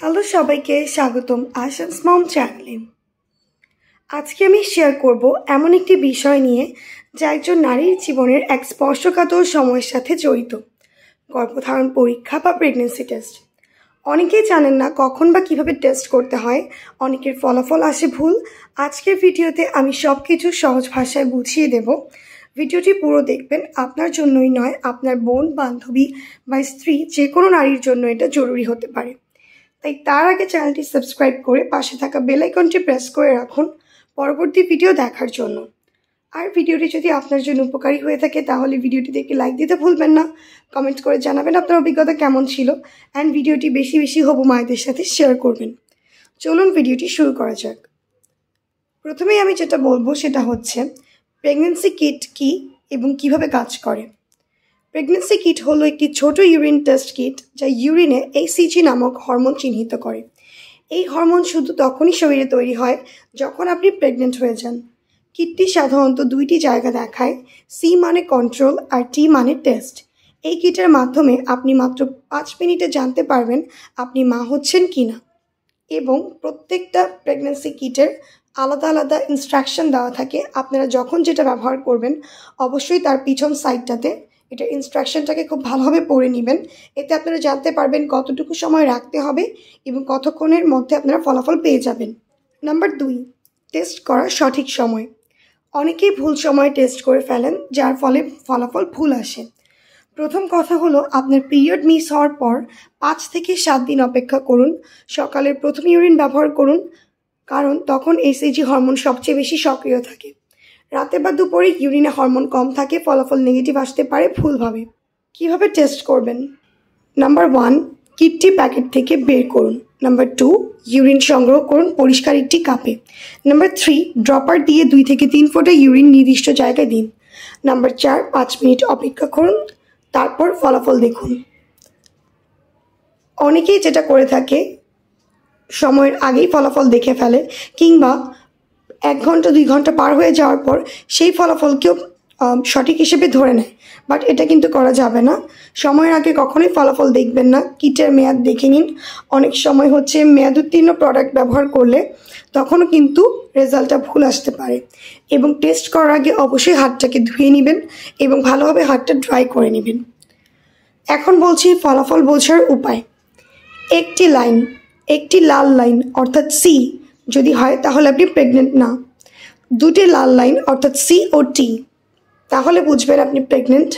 Hello সবাইকে স্বাগতম আশাস মম চ্যানেলে। আজকে আমি শেয়ার করব এমন একটি বিষয় নিয়ে যা একজন নারীর জীবনের এক স্পর্শকাতর সময়ের সাথে জড়িত, গর্ভধারণ পরীক্ষা বা প্রেগনেন্সি টেস্ট। অনেকেই জানেন না কখন বা কিভাবে টেস্ট করতে হয়, অনেকের ফলাফল আসে ভুল। আজকের ভিডিওতে আমি সব কিছু সহজ ভাষায় বুঝিয়ে দেব। ভিডিওটি পুরো দেখবেন, আপনার জন্যই নয়, আপনার বোন, বান্ধবী বা স্ত্রী যে কোনো নারীর জন্য এটা জরুরি হতে পারে। তাই তার আগে চ্যানেলটি সাবস্ক্রাইব করে পাশে থাকা বেল আইকনটি প্রেস করে রাখুন পরবর্তী ভিডিও দেখার জন্য। আর ভিডিওটি যদি আপনার জন্য উপকারী হয়ে থাকে তাহলে ভিডিওটি দেখে লাইক দিতে ভুলবেন না, কমেন্ট করে জানাবেন আপনার অভিজ্ঞতা কেমন ছিল, অ্যান্ড ভিডিওটি বেশি বেশি হবু মায়েদের সাথে শেয়ার করবেন। চলুন ভিডিওটি শুরু করা যাক। প্রথমেই আমি যেটা বলবো সেটা হচ্ছে প্রেগনেন্সি কিট কী এবং কিভাবে কাজ করে। প্রেগনেন্সি কিট হলো একটি ছোট ইউরিন টেস্ট কিট যা ইউরিনে HCG নামক হরমোন চিহ্নিত করে। এই হরমোন শুধু তখনই শরীরে তৈরি হয় যখন আপনি প্রেগনেন্ট হয়ে যান। কিটটি সাধারণত দুইটি জায়গা দেখায়, সি মানে কন্ট্রোল আর টি মানে টেস্ট। এই কিটের মাধ্যমে আপনি মাত্র 5 মিনিটে জানতে পারবেন আপনি মা হচ্ছেন কি না। এবং প্রত্যেকটা প্রেগনেন্সি কিটের আলাদা আলাদা ইনস্ট্রাকশন দেওয়া থাকে। আপনারা যখন যেটা ব্যবহার করবেন অবশ্যই তার পিছন সাইডটাতে এটা ইনস্ট্রাকশনটাকে খুব ভালোভাবে পড়ে নেবেন। এতে আপনারা জানতে পারবেন কতটুকু সময় রাখতে হবে এবং কতক্ষণের মধ্যে আপনারা ফলাফল পেয়ে যাবেন। নাম্বার 2, টেস্ট করার সঠিক সময়। অনেকেই ভুল সময়ে টেস্ট করে ফেলেন, যার ফলে ফলাফল ভুল আসে। প্রথম কথা হলো আপনার পিরিয়ড মিস হওয়ার পর 5 থেকে 7 দিন অপেক্ষা করুন। সকালের প্রথম ইউরিন ব্যবহার করুন, কারণ তখন HCG হরমোন সবচেয়ে বেশি সক্রিয় থাকে। রাতে বা দুপুরে ইউরিনে হরমোন কম থাকে, ফলাফল নেগেটিভ আসতে পারে ভুলভাবে। কিভাবে টেস্ট করবেন? নাম্বার 1, কিটটি প্যাকেট থেকে বের করুন। নাম্বার 2, ইউরিন সংগ্রহ করুন পরিষ্কার একটি কাপে। নাম্বার 3, ড্রপার দিয়ে 2 থেকে 3 ফোঁটা ইউরিন নির্দিষ্ট জায়গায় দিন। নাম্বার 4, 5 মিনিট অপেক্ষা করুন, তারপর ফলাফল দেখুন। অনেকেই যেটা করে থাকে সময়ের আগেই ফলাফল দেখে ফেলে, কিংবা 1 ঘন্টা 2 ঘন্টা পার হয়ে যাওয়ার পর সেই ফলাফলকেও সঠিক হিসেবে ধরে নেয়। বাট এটা কিন্তু করা যাবে না। সময়ের আগে কখনোই ফলাফল দেখবেন না, কিটের মেয়াদ দেখে নিন। অনেক সময় হচ্ছে মেয়াদ উত্তীর্ণ প্রোডাক্ট ব্যবহার করলে তখনও কিন্তু রেজাল্টটা ভুল আসতে পারে। এবং টেস্ট করার আগে অবশ্যই হাতটাকে ধুয়ে নেবেন এবং ভালোভাবে হাতটা ড্রাই করে নেবেন। এখন বলছি ফলাফল বোঝার উপায়। একটি লাল লাইন অর্থাৎ সি যদি হয় তাহলে আপনি প্রেগনেন্ট না। 2টি লাল লাইন অর্থাৎ সি ও টি তাহলে বুঝবেন আপনি প্রেগনেন্ট।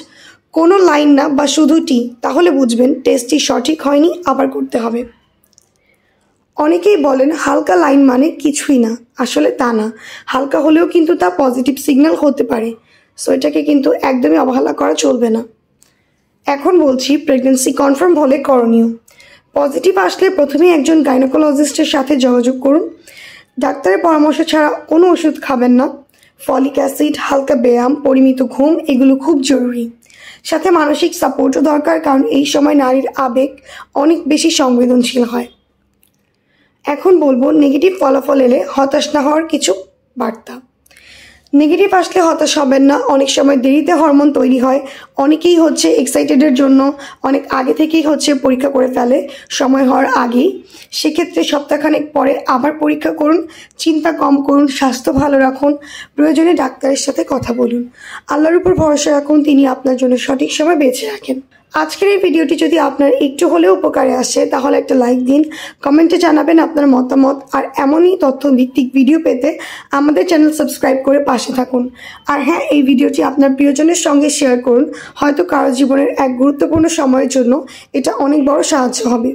কোনো লাইন না বা শুধু টি তাহলে বুঝবেন টেস্টটি সঠিক হয়নি, আবার করতে হবে। অনেকেই বলেন হালকা লাইন মানে কিছুই না, আসলে তা না। হালকা হলেও কিন্তু তা পজিটিভ সিগন্যাল হতে পারে, সো এটাকে কিন্তু একদমই অবহেলা করা চলবে না। এখন বলছি প্রেগনেন্সি কনফার্ম হলে করণীয়। পজিটিভ আসলে প্রথমেই একজন গাইনোকোলজিস্টের সাথে যোগাযোগ করুন। ডাক্তারের পরামর্শ ছাড়া কোনো ওষুধ খাবেন না। ফলিক অ্যাসিড, হালকা ব্যায়াম, পরিমিত ঘুম এগুলো খুব জরুরি। সাথে মানসিক সাপোর্টও দরকার, কারণ এই সময় নারীর আবেগ অনেক বেশি সংবেদনশীল হয়। এখন বলবো নেগেটিভ ফলাফল এলে হতাশ না হওয়ার কিছু বার্তা। নেগেটিভ আসলে হতাশ হবেন না। অনেক সময় দেরিতে হরমোন তৈরি হয়। অনেকেই হচ্ছে এক্সাইটেডের জন্য অনেক আগে থেকেই হচ্ছে পরীক্ষা করে ফেলে সময় হওয়ার আগেই। সেক্ষেত্রে সপ্তাহখানেক পরে আবার পরীক্ষা করুন। চিন্তা কম করুন, স্বাস্থ্য ভালো রাখুন, প্রয়োজনে ডাক্তারের সাথে কথা বলুন। আল্লাহর উপর ভরসা রাখুন, তিনি আপনার জন্য সঠিক সময় বেছে রাখেন। আজকের এই ভিডিওটি যদি আপনার একটু হলেও উপকারে আসে তাহলে একটা লাইক দিন, কমেন্টে জানাবেন আপনার মতামত। আর এমনই তথ্যভিত্তিক ভিডিও পেতে আমাদের চ্যানেল সাবস্ক্রাইব করে পাশে থাকুন। আর হ্যাঁ, এই ভিডিওটি আপনার প্রিয়জনের সঙ্গে শেয়ার করুন, হয়তো কারো জীবনের এক গুরুত্বপূর্ণ সময়ের জন্য এটা অনেক বড় সাহায্য হবে।